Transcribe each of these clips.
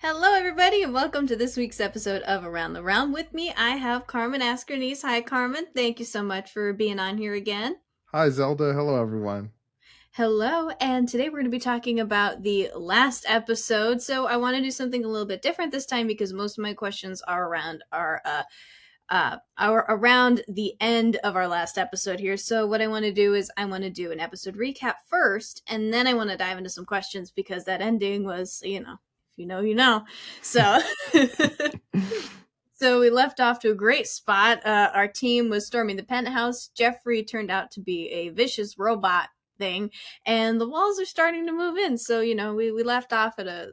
Hello, everybody, and welcome to this week's episode of Around the Realm. With me, I have Carmen Askerneese. Hi, Carmen. Thank you so much for being on here again. Hi, Zelda. Hello, everyone. Hello, and today we're going to be talking about the last episode. So I want to do something a little bit different this time because most of my questions are around the end of our last episode here. So what I want to do is I want to do an episode recap first, and then I want to dive into some questions because that ending was, if you know, you know. So So we left off to a great spot. Our team was storming the penthouse. Jeffrey turned out to be a vicious robot thing, and the walls are starting to move in. So we left off at a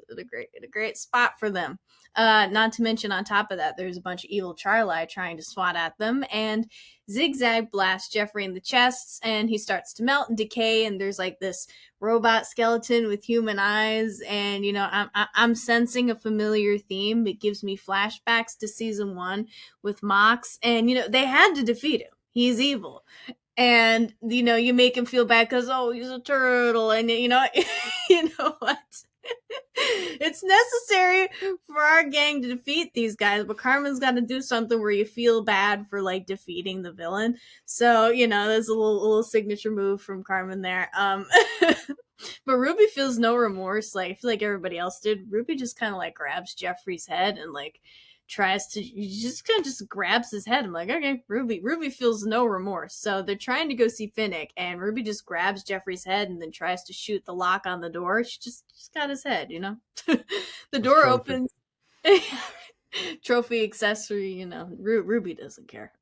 great spot for them. Not to mention, on top of that, there's a bunch of evil Charlie trying to swat at them, and Zigzag blasts Jeffrey in the chest, and he starts to melt and decay. And there's like this robot skeleton with human eyes, and I'm sensing a familiar theme. It gives me flashbacks to season 1 with Mox, and they had to defeat him. He's evil, and you make him feel bad because he's a turtle, and you know what, it's necessary for our gang to defeat these guys, but Carmen's got to do something where you feel bad for like defeating the villain. So there's a little signature move from Carmen there. But Ruby feels no remorse. Like I feel like everybody else did. Ruby just kind of like grabs Jeffrey's head and like tries to just kind of just grabs his head. I'm like, okay, Ruby feels no remorse. So they're trying to go see Finnick, and Ruby just grabs Jeffrey's head and then tries to shoot the lock on the door. She just got his head, The It's door trophy. opens. Trophy accessory, Ruby doesn't care.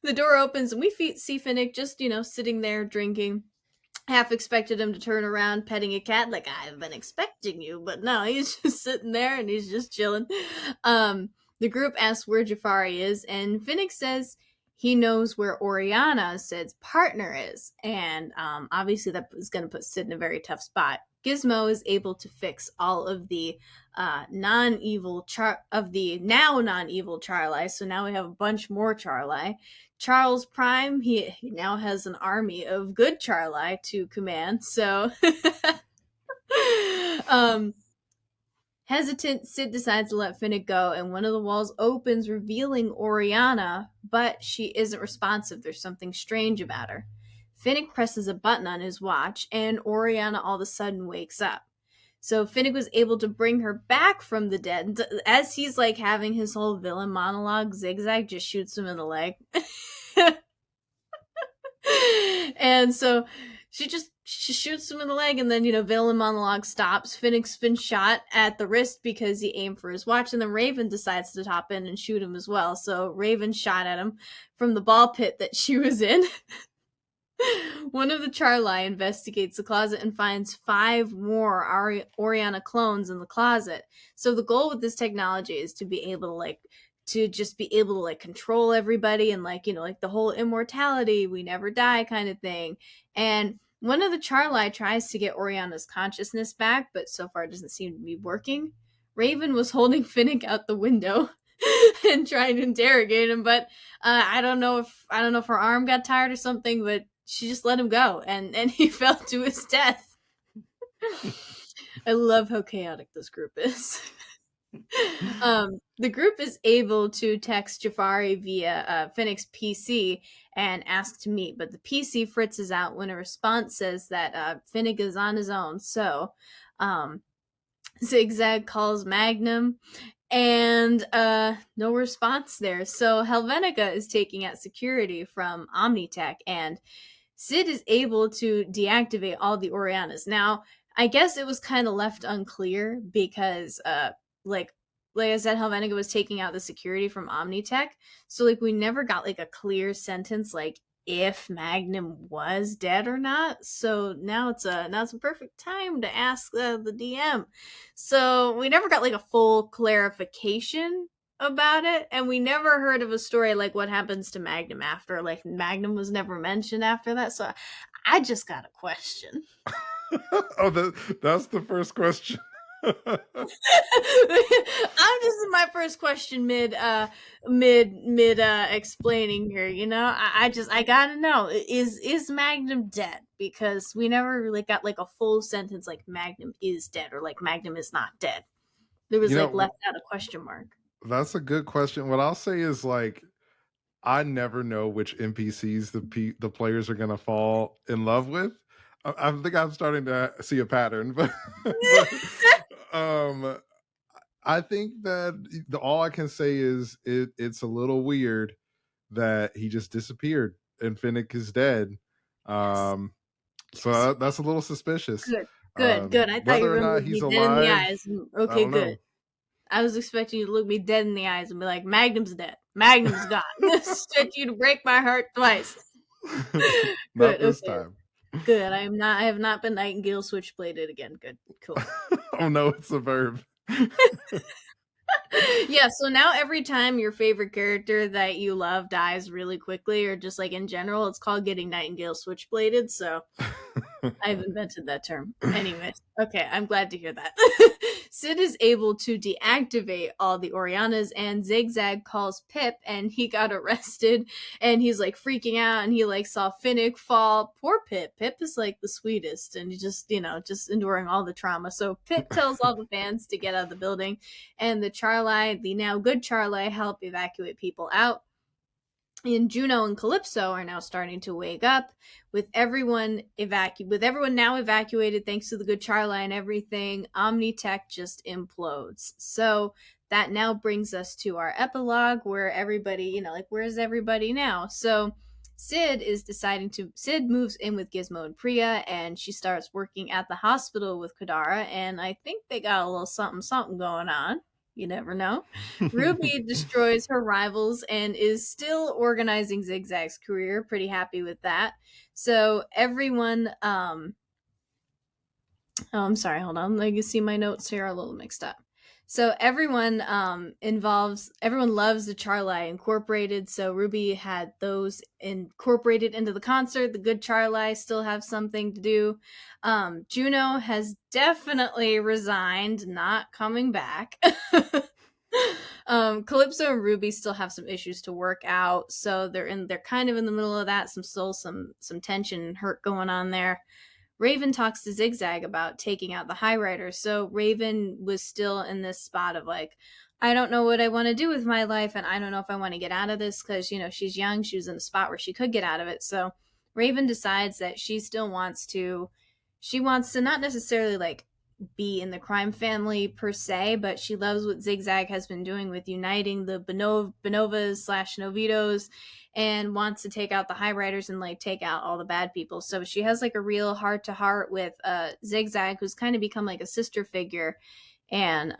The door opens and we see Finnick just, sitting there drinking. Half expected him to turn around petting a cat like I've been expecting you, but no, he's just sitting there and he's just chilling. The group asks where Jafari is, and Finnick says he knows where Oriana, Sid's partner, is, and obviously that is going to put Sid in a very tough spot. Gizmo is able to fix all of the non-evil now non-evil Charlie, so now we have a bunch more Charlie. Charles Prime, he now has an army of good Charlie to command. So, hesitant, Sid decides to let Finnick go, and one of the walls opens, revealing Oriana, but she isn't responsive. There's something strange about her. Finnick presses a button on his watch, and Oriana all of a sudden wakes up. So Finnick was able to bring her back from the dead. As he's like having his whole villain monologue, Zigzag just shoots him in the leg. And so she shoots him in the leg, and then villain monologue stops. Finnick's been shot at the wrist because he aimed for his watch, and then Raven decides to hop in and shoot him as well. So Raven shot at him from the ball pit that she was in. One of the Charlie investigates the closet and finds 5 more Oriana clones in the closet. So the goal with this technology is to be able to control everybody, and like the whole immortality, we never die kind of thing. And one of the Charlie tries to get Oriana's consciousness back, but so far it doesn't seem to be working. Raven was holding Finnick out the window and trying to interrogate him, but I don't know if her arm got tired or something, but she just let him go, and he fell to his death. I love how chaotic this group is. The group is able to text Jafari via Finnick's PC and ask to meet, but the PC fritzes out when a response says that Finnick is on his own. So Zigzag calls Magnum, and no response there. So Helvetica is taking out security from Omnitech, and Sid is able to deactivate all the Orianas. Now, I guess it was kind of left unclear because like I said, Helvetica was taking out the security from Omnitech. So like we never got like a clear sentence like if Magnum was dead or not. So now it's a perfect time to ask the DM. So we never got like a full clarification about it, and we never heard of a story like what happens to Magnum after. Like Magnum was never mentioned after that. So I just got a question. That's the first question. I'm just in my first question mid explaining here, I gotta know, is Magnum dead? Because we never really got like a full sentence like Magnum is dead or like Magnum is not dead. There was You like know, left out a question mark. that's a good question. What I'll say is like I never know which NPCs the players are gonna fall in love with. I think I'm starting to see a pattern, but but um, I think that all I can say is it's a little weird that he just disappeared and Finnick is dead. Yes. Um, so Yes. that's a little suspicious. Good. Good. Good. I thought you Whether were or gonna not look he's me dead in the alive, eyes. I Okay, don't good. know. I was expecting you to look me dead in the eyes and be like, Magnum's dead. Magnum's gone. Expect you to break my heart twice. Not Good. this Okay. time. Good. I have not been Nightingale switchbladed again. Good. Cool. Oh no, it's a verb. Yeah, so now every time your favorite character that you love dies really quickly, or just like in general, it's called getting Nightingale switchbladed. So I've invented that term. Anyways, okay, I'm glad to hear that. Sid is able to deactivate all the Orianas, and Zigzag calls Pip, and he got arrested, and he's like freaking out, and he like saw Finnick fall. Poor Pip. Pip is like the sweetest, and he just, just enduring all the trauma. So Pip tells all the fans to get out of the building, and the Charlie, the now good Charlie, help evacuate people out. And Juno and Calypso are now starting to wake up with everyone now evacuated thanks to the good Charlie and everything. Omnitech just implodes. So that now brings us to our epilogue where everybody, like where's everybody now? So Sid moves in with Gizmo and Priya, and she starts working at the hospital with Kadara, and I think they got a little something something going on. You never know. Ruby destroys her rivals and is still organizing Zigzag's career. Pretty happy with that. So everyone, oh, I'm sorry, hold on. You can see my notes here are a little mixed up. So everyone everyone loves the Charlie Incorporated. So Ruby had those incorporated into the concert. The good Charlie still have something to do. Juno has definitely resigned, not coming back. Calypso and Ruby still have some issues to work out, so they're kind of in the middle of that. Some tension and hurt going on there. Raven talks to Zigzag about taking out the High Riders. So Raven was still in this spot of like, I don't know what I want to do with my life, and I don't know if I want to get out of this because, she's young. She was in a spot where she could get out of it. So Raven decides that she wants to not necessarily like be in the crime family per se, but she loves what Zigzag has been doing with uniting the Benovas / Novitos, and wants to take out the High Riders and like take out all the bad people. So she has like a real heart to heart with Zigzag, who's kind of become like a sister figure, and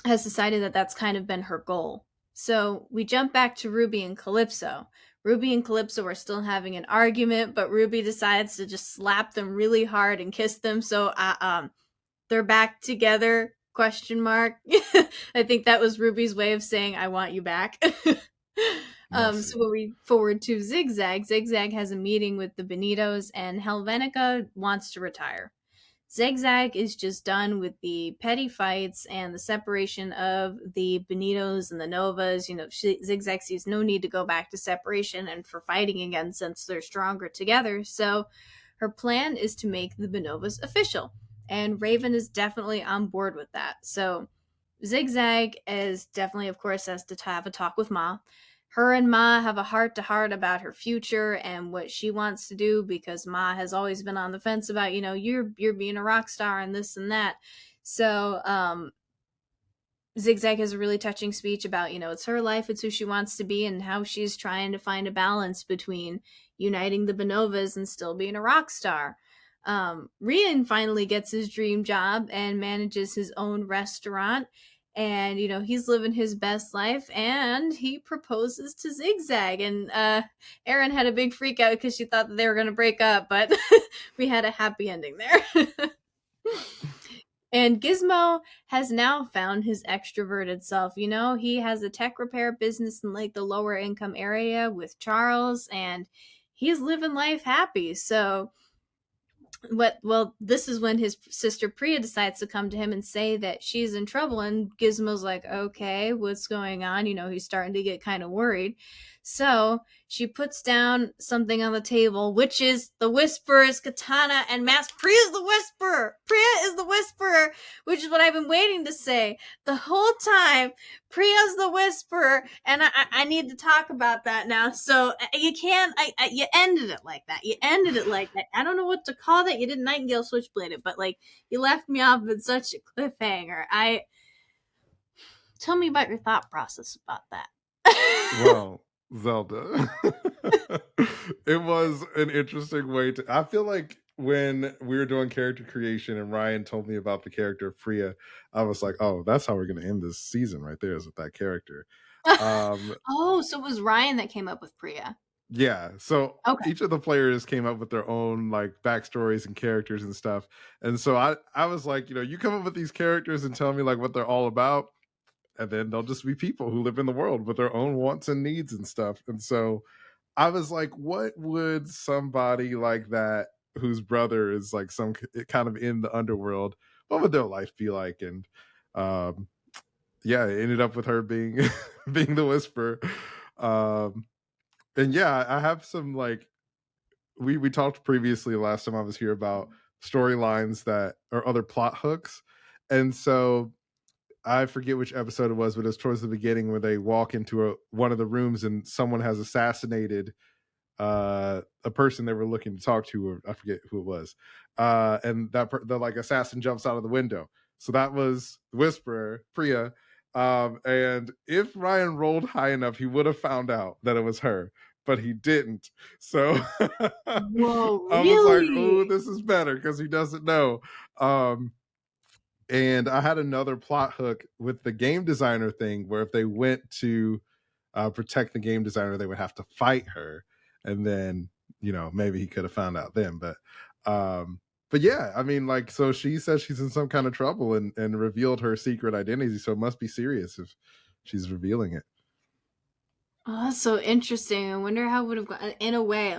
has decided that that's kind of been her goal. So we jump back to Ruby and Calypso. Ruby and Calypso are still having an argument, but Ruby decides to just slap them really hard and kiss them. So they're back together? Question mark. I think that was Ruby's way of saying I want you back. So when we forward to Zigzag, Zigzag has a meeting with the Benitos, and Helvenica wants to retire. Zigzag is just done with the petty fights and the separation of the Benitos and the Novas. Zigzag sees no need to go back to separation and for fighting again since they're stronger together. So her plan is to make the Benovas official. And Raven is definitely on board with that. So Zigzag is definitely, of course, has to have a talk with Ma. Her and Ma have a heart to heart about her future and what she wants to do, because Ma has always been on the fence about, you're being a rock star and this and that. So Zigzag has a really touching speech about, it's her life, it's who she wants to be, and how she's trying to find a balance between uniting the Benovas and still being a rock star. Rian finally gets his dream job and manages his own restaurant. And, he's living his best life, and he proposes to Zigzag. And Erin had a big freak out because she thought that they were going to break up, but we had a happy ending there. And Gizmo has now found his extroverted self. He has a tech repair business in like the lower income area with Charles, and he's living life happy. So this is when his sister Priya decides to come to him and say that she's in trouble, and Gizmo's like, okay, what's going on? He's starting to get kind of worried. So she puts down something on the table, which is the Whisperer's katana and mask. Priya's the Whisperer. Priya is the Whisperer, which is what I've been waiting to say the whole time. Priya's the Whisperer, and I need to talk about that now. So you can't. You ended it like that. You ended it like that. I don't know what to call that. You didn't Nightingale Switchblade it, but like you left me off with such a cliffhanger. I Tell me about your thought process about that. Well, Zelda. It was an interesting way to. I feel like when we were doing character creation and Ryan told me about the character of Priya, I was like, oh, that's how we're going to end this season right there is with that character. Um, Oh, so it was Ryan that came up with Priya. yeah. So Okay. each of the players came up with their own like backstories and characters and stuff. And so I was like, you come up with these characters and tell me like what they're all about and then they'll just be people who live in the world with their own wants and needs and stuff. And so I was like, what would somebody like that whose brother is like some kind of in the underworld, what would their life be like? And um, yeah, it ended up with her being being the whisper. Um, and yeah, I have some like we talked previously last time I was here about storylines that or other plot hooks. And so I forget which episode it was, but it's towards the beginning where they walk into one of the rooms and someone has assassinated a person they were looking to talk to, or I forget who it was. And the like assassin jumps out of the window. So that was the Whisperer, Priya. And if Ryan rolled high enough, he would have found out that it was her, but he didn't. So Whoa, I was like, really? "Oh, this is better" because he doesn't know. Um, and I had another plot hook with the game designer thing where if they went to protect the game designer, they would have to fight her. And then, maybe he could have found out then. But yeah, I mean, like, so she says she's in some kind of trouble and revealed her secret identity. So it must be serious if she's revealing it. Oh, that's so interesting. I wonder how it would have gone in a way,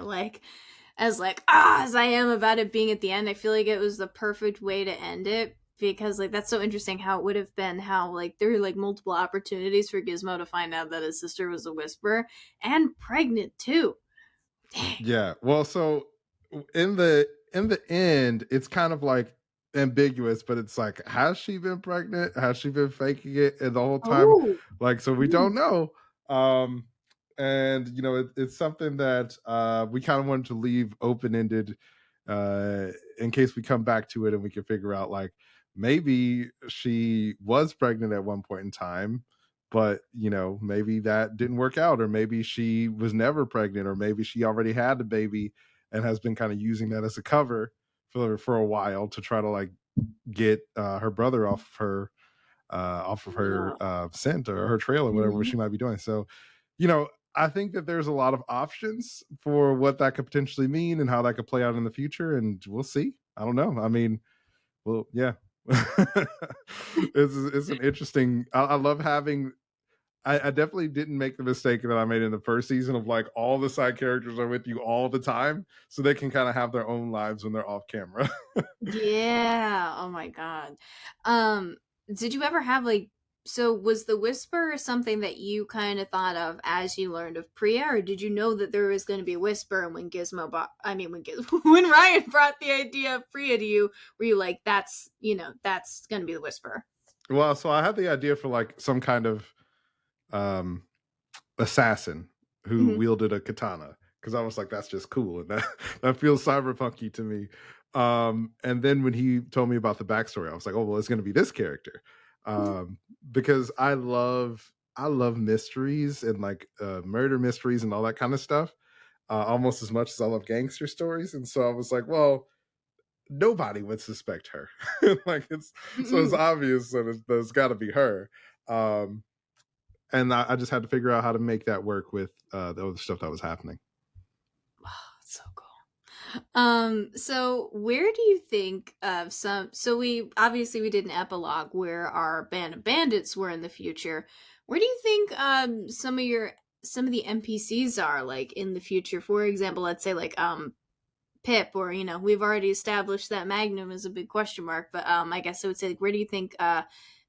as I am about it being at the end. I feel like it was the perfect way to end it because like that's so interesting how it would have been how like there were like multiple opportunities for Gizmo to find out that his sister was a whisperer and pregnant too. Dang. Yeah. Well, so in the end, it's kind of like ambiguous, but it's like, has she been pregnant? Has she been faking it? And the whole time, Oh. like, so we don't know. Um, and it's something that we kind of wanted to leave open ended in case we come back to it and we can figure out like maybe she was pregnant at one point in time but maybe that didn't work out or maybe she was never pregnant or maybe she already had a baby and has been kind of using that as a cover for a while to try to like get her brother off of her Yeah. scent or her trail or whatever Mhm. she might be doing. So you know I think that there's a lot of options for what that could potentially mean and how that could play out in the future and we'll see. I don't know. I mean, well, yeah. It's an interesting. I love having. I definitely didn't make the mistake that I made in the first season of like all the side characters are with you all the time, so they can kind of have their own lives when they're off camera. Yeah. Oh my god. Um, did you ever have like so was the whisper something that you kind of thought of as you learned of Priya, or did you know that there was going to be a whisper? And when Gizmo bought, I mean, when Ryan brought the idea of Priya to you, were you like, that's going to be the whisper? Well, so I had the idea for like some kind of um, assassin who Hmm. wielded a katana because I was like, that's just cool and that feels cyberpunky to me. And then when he told me about the backstory, I was like, oh well, it's going to be this character because I love mysteries and like murder mysteries and all that kind of stuff almost as much as I love gangster stories. And so I was like, well, nobody would suspect her. Like it's Mm-mm. obvious that there's got to be her. Um, and I just had to figure out how to make that work with the other stuff that was happening. So cool. So where do you think of some so we did an epilogue where our band of bandits were in the future. Where do you think some of the NPCs are like in the future? For example, let's say like Pip or we've already established that Magnum is a big question mark, but I guess I would say like, where do you think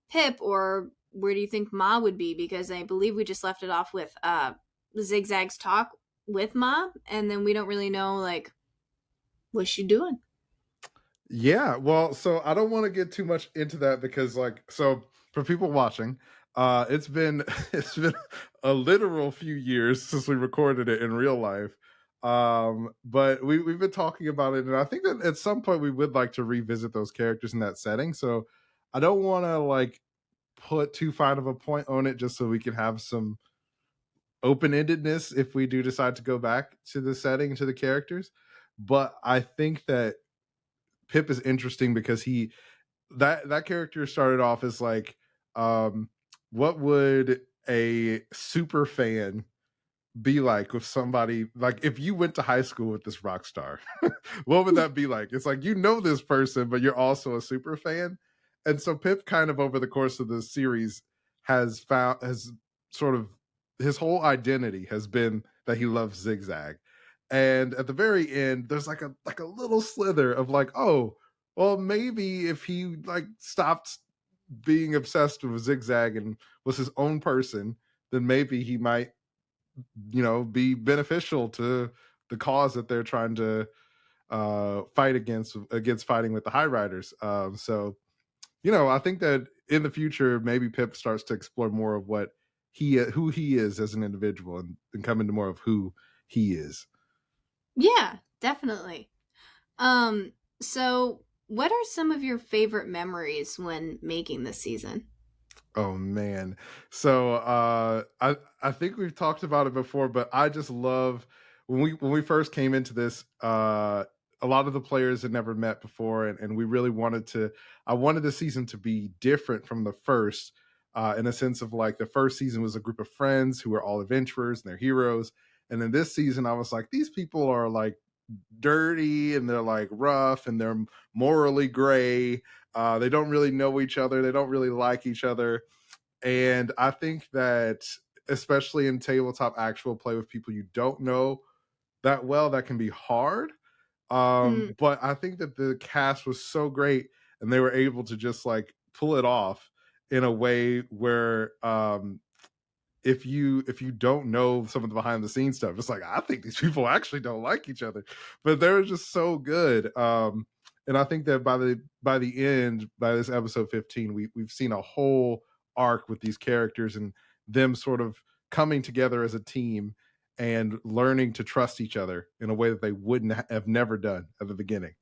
Pip or where do you think Ma would be? Because I believe we just left it off with Zigzag's talk with Ma, and then we don't really know like what's she doing. Yeah, well, so I don't want to get too much into that because so for people watching, it's been it's been a literal few years since we recorded it in real life. But we've been talking about it, and I think that at some point we would like to revisit those characters in that setting. So I don't want to like put too fine of a point on it just so we can have some open-endedness if we do decide to go back to the setting, to the characters. But I think that Pip is interesting because that character started off as like, um, what would a super fan be like with somebody like if you went to high school with this rock star? What would that be like? It's like you know this person, but you're also a super fan. And so Pip kind of over the course of the series has sort of his whole identity has been that he loves Zigzag. And at the very end, there's like a little slither of like, oh, well, maybe if he like stopped being obsessed with Zigzag and was his own person, then maybe he might, be beneficial to the cause that they're trying to fight against fighting with the High Riders. So I think that in the future, maybe Pip starts to explore more of what who he is as an individual, and come into more of who he is. Yeah, definitely. Um, so what are some of your favorite memories when making this season? Oh man. So I think we've talked about it before, but I just love when we first came into this, a lot of the players had never met before, and we really wanted to I wanted the season to be different from the first, in a sense of like the first season was a group of friends who were all adventurers and they're heroes. And then this season I was like, these people are like dirty and they're like rough and they're morally gray. They don't really know each other. They don't really like each other. And I think that, especially in tabletop actual play with people you don't know that well, that can be hard. Mm, But I think that the cast was so great and they were able to just like pull it off in a way where if you don't know some of the behind the scenes stuff, it's like I think these people actually don't like each other, but they're just so good. And I think that by the end, by this episode 15, we've seen a whole arc with these characters and them sort of coming together as a team and learning to trust each other in a way that they wouldn't have never done at the beginning.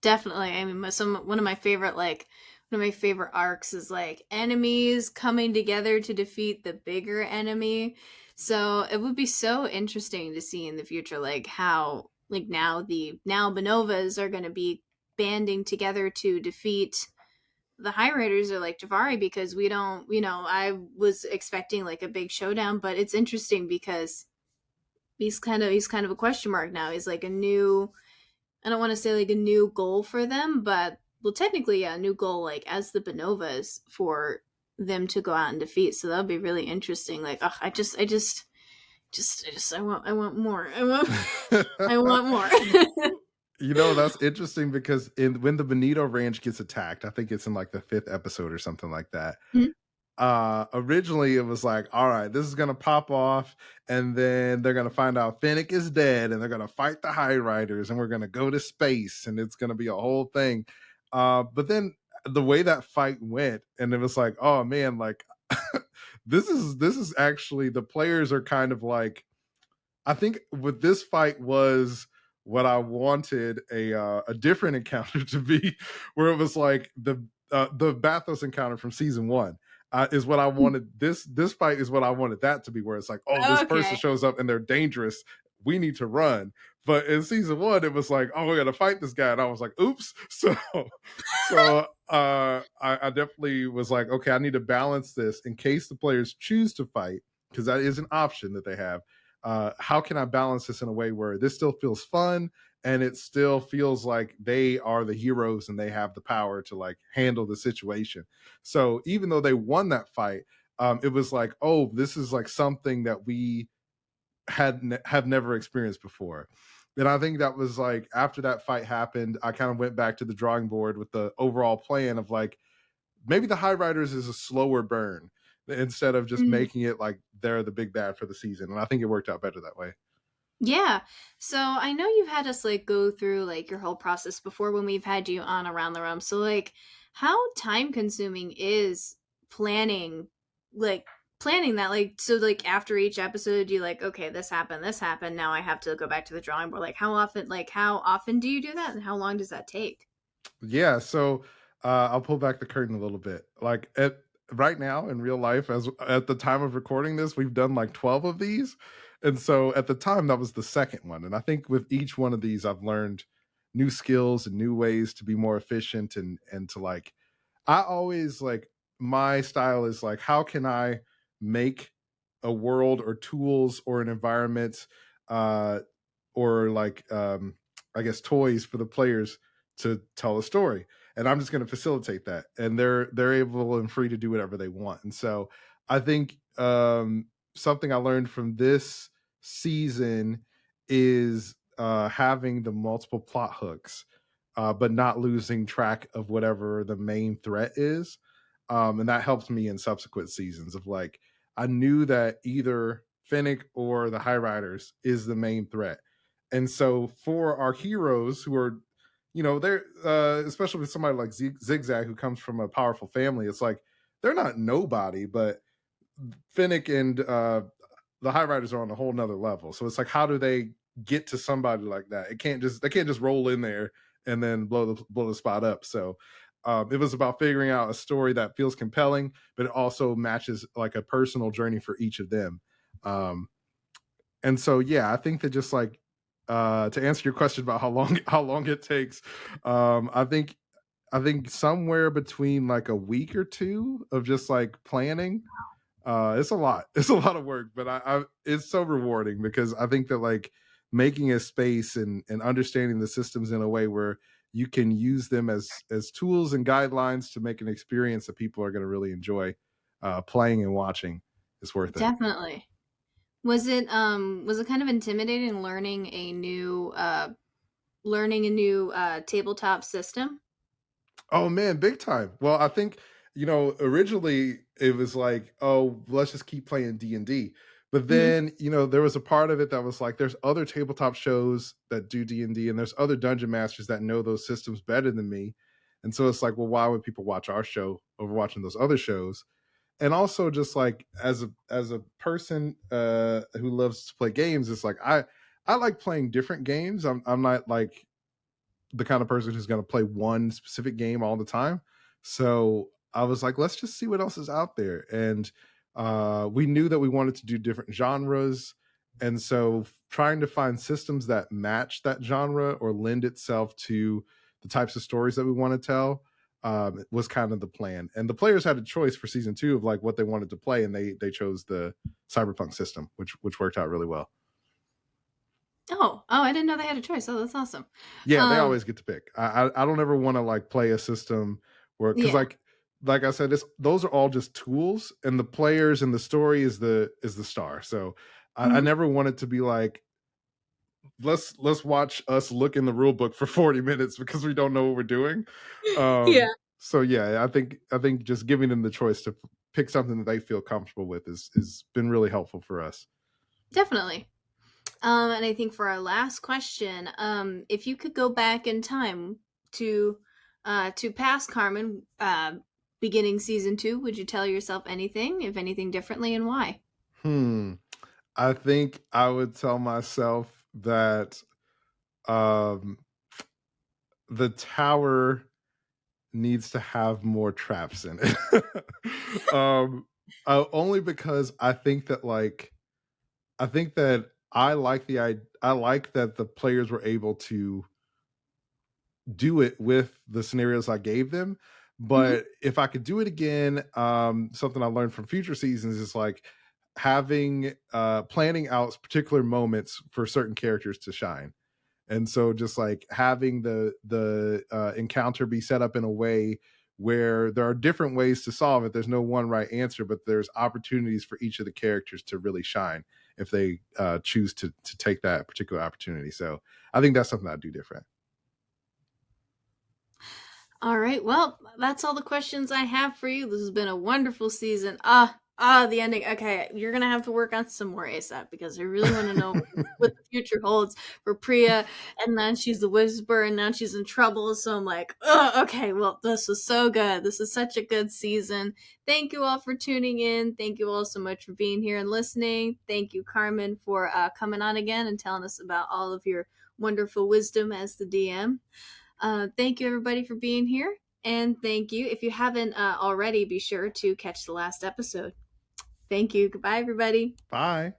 definitely. I mean, one of my favorite one of my favorite arcs is like enemies coming together to defeat the bigger enemy. So it would be so interesting to see in the future like how like now Bonovas are going to be banding together to defeat the High Riders or like Javari, because we don't, I was expecting like a big showdown, but it's interesting because he's kind of a question mark now. He's like a new, I don't want to say like a new goal for them, but well, technically, yeah, a new goal like as the Bonovas for them to go out and defeat. So that'll be really interesting. Like, oh, I want more. I want more. That's interesting because when the Benito Ranch gets attacked, I think it's in like the fifth episode or something like that. Originally it was like, all right, this is gonna pop off, and then they're gonna find out Fennec is dead, and they're gonna fight the High Riders, and we're gonna go to space, and it's gonna be a whole thing. But then the way that fight went, and it was like, oh man, like this is actually the players are kind of like, I think with this fight was what I wanted a different encounter to be, where it was like the Bathos encounter from season one. Is what I wanted. This fight is what I wanted that to be, where it's like, oh, this person Okay. shows up and they're dangerous. We need to run. But in season one, it was like, oh, we're gonna fight this guy, and I was like, oops. So I definitely was like, okay, I need to balance this in case the players choose to fight, because that is an option that they have. How can I balance this in a way where this still feels fun and it still feels like they are the heroes and they have the power to like handle the situation? So even though they won that fight, it was like, oh, this is like something that we have never experienced before. And I think that was like after that fight happened, I kind of went back to the drawing board with the overall plan of like, maybe the High Riders is a slower burn instead of just Mhm. making it like they're the big bad for the season. And I think it worked out better that way. Yeah. So I know you've had us like go through like your whole process before when we've had you on Around the Realm. So like how time consuming is planning like planning that like so like after each episode you like okay this happened now I have to go back to the drawing board like how often do you do that and how long does that take? Yeah, so I'll pull back the curtain a little bit. Like at right now in real life, as at the time of recording this, we've done like 12 of these. And so at the time that was the second one. And I think with each one of these, I've learned new skills and new ways to be more efficient and to like I always like my style is like how can I make a world or tools or an environment uh or like I guess toys for the players to tell a story. And I'm just going to facilitate that. And they're able and free to do whatever they want. And so I think something I learned from this season is having the multiple plot hooks, but not losing track of whatever the main threat is. And that helps me in subsequent seasons of like, I knew that either Finnick or the High Riders is the main threat. And so for our heroes who are, they're, especially with somebody like Zigzag who comes from a powerful family, it's like they're not nobody, but Finnick and the High Riders are on a whole nother level. So it's like, how do they get to somebody like that? They can't just roll in there and then blow the spot up. So it was about figuring out a story that feels compelling, but it also matches like a personal journey for each of them. Um, and so yeah, I think that just like to answer your question about how long it takes, I think somewhere between like a week or two of just like planning. It's a lot. It's a lot of work, but I it's so rewarding because I think that like making a space and understanding the systems in a way where you can use them as tools and guidelines to make an experience that people are going to really enjoy playing and watching is worth it. Definitely. Was it kind of intimidating learning a new tabletop system? Oh man, big time. Well, I think originally it was like, oh, let's just keep playing D&D. But Mhm. then, there was a part of it that was like there's other tabletop shows that do D&D and D, and there's other dungeon masters that know those systems better than me. And so it's like, well, why would people watch our show over watching those other shows? And also just like as a person who loves to play games, it's like I like playing different games. I'm not like the kind of person who's going to play one specific game all the time. So I was like, let's just see what else is out there. And we knew that we wanted to do different genres. And so trying to find systems that match that genre or lend itself to the types of stories that we want to tell was kind of the plan. And the players had a choice for season 2 of like what they wanted to play, and they chose the cyberpunk system, which worked out really well. Oh, I didn't know they had a choice. Oh, that's awesome. Yeah, they Um, always get to pick. I don't ever want to like play a system where because yeah. like I said, those are all just tools, and the players and the story is the star. So I Mhm. never want it to be like let's watch us look in the rule book for 40 minutes because we don't know what we're doing. Yeah, So yeah, I think just giving them the choice to pick something that they feel comfortable with is been really helpful for us. definitely. And I think for our last question, if you could go back in time to past Carmen, beginning season 2, would you tell yourself anything, if anything, differently, and why? Hmm. I think I would tell myself that um the tower needs to have more traps in it. Only because I think that I like that the players were able to do it with the scenarios I gave them. Hmm. But if I could do it again, something I learned from future seasons is like having planning out particular moments for certain characters to shine. And so just like having the encounter be set up in a way where there are different ways to solve it. There's no one right answer, but there's opportunities for each of the characters to really shine if they choose to take that particular opportunity. So I think that's something I do different. All right. Well, that's all the questions I have for you. This has been a wonderful season. Ah, the ending. Okay, you're gonna have to work on some more ASAP because I really want to know what the future holds for Priya. And then she's the whisper, and now she's in trouble. So I'm like, oh, okay. Well, this was so good. This is such a good season. Thank you all for tuning in. Thank you all so much for being here and listening. Thank you, Carmen, for coming on again and telling us about all of your wonderful wisdom as the DM. Thank you, everybody, for being here. And thank you. If you haven't already, be sure to catch the last episode. Thank you. Goodbye, everybody. Bye.